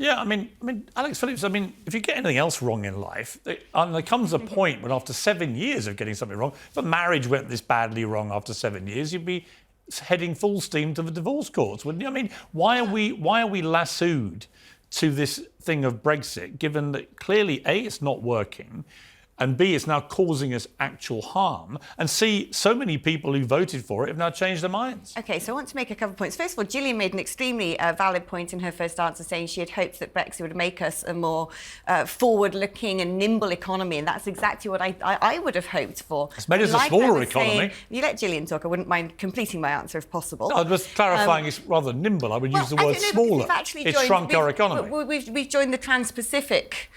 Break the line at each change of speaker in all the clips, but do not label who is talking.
Yeah, I mean, Alex Phillips, if you get anything else wrong in life, there comes a point when after 7 years of getting something wrong, if a marriage went this badly wrong after 7 years, you'd be heading full steam to the divorce courts, wouldn't you? I mean, why are we lassoed to this thing of Brexit, given that clearly, A, it's not working, and B, it's now causing us actual harm, and C, so many people who voted for it have now changed their minds?
OK, so I want to make a couple of points. First of all, Gillian made an extremely valid point in her first answer, saying she had hoped that Brexit would make us a more forward-looking and nimble economy, and that's exactly what I would have hoped for.
It's made us a smaller economy.
Saying, you let Gillian talk. I wouldn't mind completing my answer if possible.
No, I was clarifying it's rather nimble. I would use the word smaller. It's shrunk our economy.
We've joined the Trans-Pacific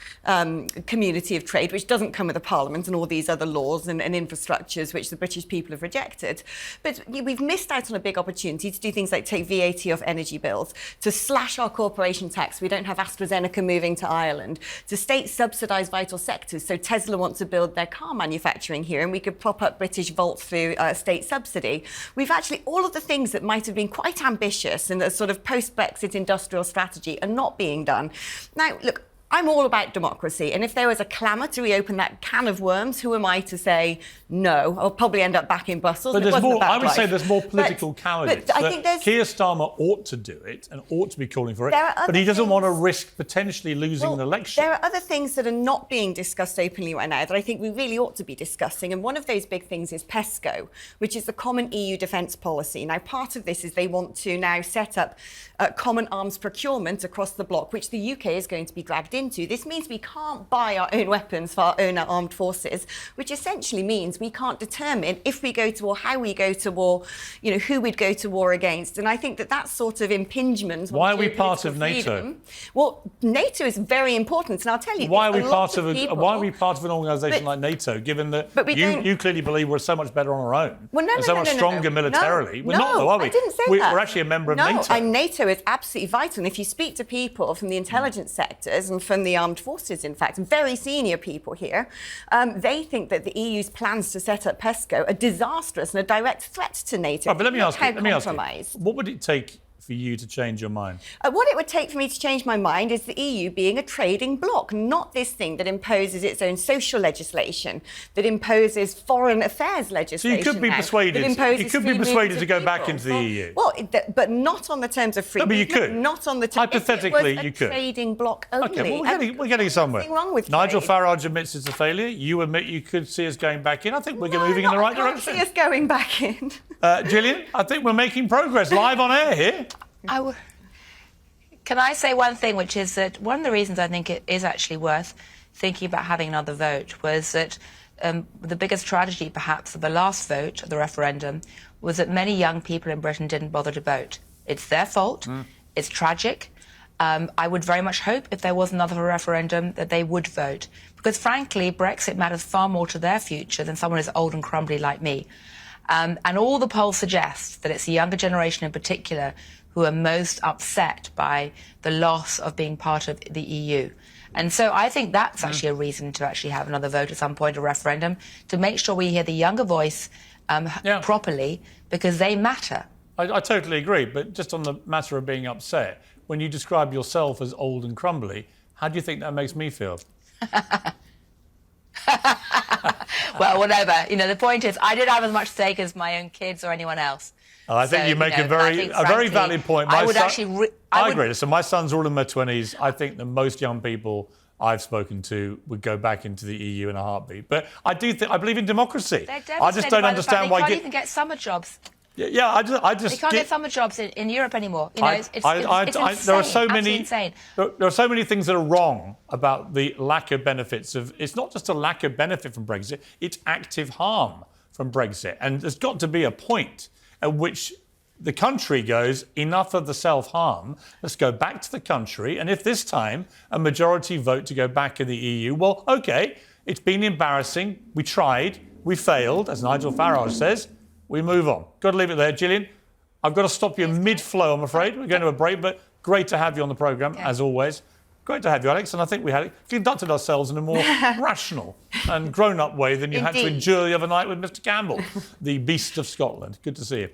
community of trade, which doesn't come with a parliament and all these other laws and infrastructures which the British people have rejected. But we've missed out on a big opportunity to do things like take VAT off energy bills, to slash our corporation tax. We don't have AstraZeneca moving to Ireland, to state subsidise vital sectors. So Tesla wants to build their car manufacturing here, and we could prop up British Volt through state subsidy. We've actually, all of the things that might have been quite ambitious in the sort of post-Brexit industrial strategy are not being done. Now, look, I'm all about democracy, and if there was a clamour to reopen that can of worms, who am I to say no? I'll probably end up back in Brussels.
But there's more, I would say there's more political cowardice.
But I think
Keir Starmer ought to do it and ought to be calling for it, but he doesn't want to risk potentially losing an election.
There are other things that are not being discussed openly right now that I think we really ought to be discussing, and one of those big things is PESCO, which is the Common EU Defence Policy. Now, part of this is they want to now set up common arms procurement across the bloc, which the UK is going to be dragged into. This means we can't buy our own weapons for our own armed forces, which essentially means we can't determine if we go to war, how we go to war, who we'd go to war against. And I think that sort of impingement.
Why are we part of NATO?
Well, NATO is very important, and I'll tell you.
Why are we part of an organisation like NATO, given that you clearly believe we're so much better on our own, so much stronger militarily? We're not, though, are we?
I didn't say that.
We're actually a member of NATO.
And NATO is absolutely vital. And if you speak to people from the intelligence sectors and from the armed forces, in fact, very senior people here, they think that the EU's plans to set up PESCO are disastrous and a direct threat to NATO.
But let me ask you, what would it take for you to change your mind?
What it would take for me to change my mind is the EU being a trading bloc, not this thing that imposes its own social legislation, that imposes foreign affairs legislation.
So you could be persuaded. To go back into the EU.
Well, but not on the terms of free movement.
But you could.
Not on the terms.
Hypothetically, you could.
Trading bloc only.
Okay, well, we're getting somewhere.
Nothing wrong with
Nigel
trade.
Farage admits it's a failure. You admit you could see us going back in. I think we're moving in the right direction.
I can't see us going back in.
Gillian, I think we're making progress live on air here.
Can I say one thing, which is that one of the reasons I think it is actually worth thinking about having another vote was that the biggest tragedy, perhaps, of the last vote, of the referendum, was that many young people in Britain didn't bother to vote. It's their fault. It's tragic. I would very much hope, if there was another referendum, that they would vote. Because, frankly, Brexit matters far more to their future than someone who's old and crumbly like me. And all the polls suggest that it's the younger generation in particular who are most upset by the loss of being part of the EU. And so I think that's actually a reason to actually have another vote at some point, a referendum, to make sure we hear the younger voice properly, because they matter.
I totally agree, but just on the matter of being upset, when you describe yourself as old and crumbly, how do you think that makes me feel?
Well, whatever. The point is, I didn't have as much stake as my own kids or anyone else.
I think you make a very valid point. I agree. So my sons are all in their 20s. I think that most young people I've spoken to would go back into the EU in a heartbeat. But I believe in democracy.
I just don't understand why they can't even get summer jobs.
Yeah, I just.
They can't get summer jobs in Europe anymore. It's insane.
There are so many.
Insane.
There are so many things that are wrong about the lack of benefits of. It's not just a lack of benefit from Brexit; it's active harm from Brexit, and there's got to be a point at which the country goes, enough of the self-harm, let's go back to the country, and if this time a majority vote to go back in the EU, well, OK, it's been embarrassing, we tried, we failed, as Nigel Farage says, we move on. Got to leave it there. Gillian, I've got to stop you mid-flow, I'm afraid. We're going to a break, but great to have you on the programme, as always. Great to have you, Alex, and I think we conducted ourselves in a more rational and grown-up way than you had to endure the other night with Mr Campbell, the beast of Scotland. Good to see you.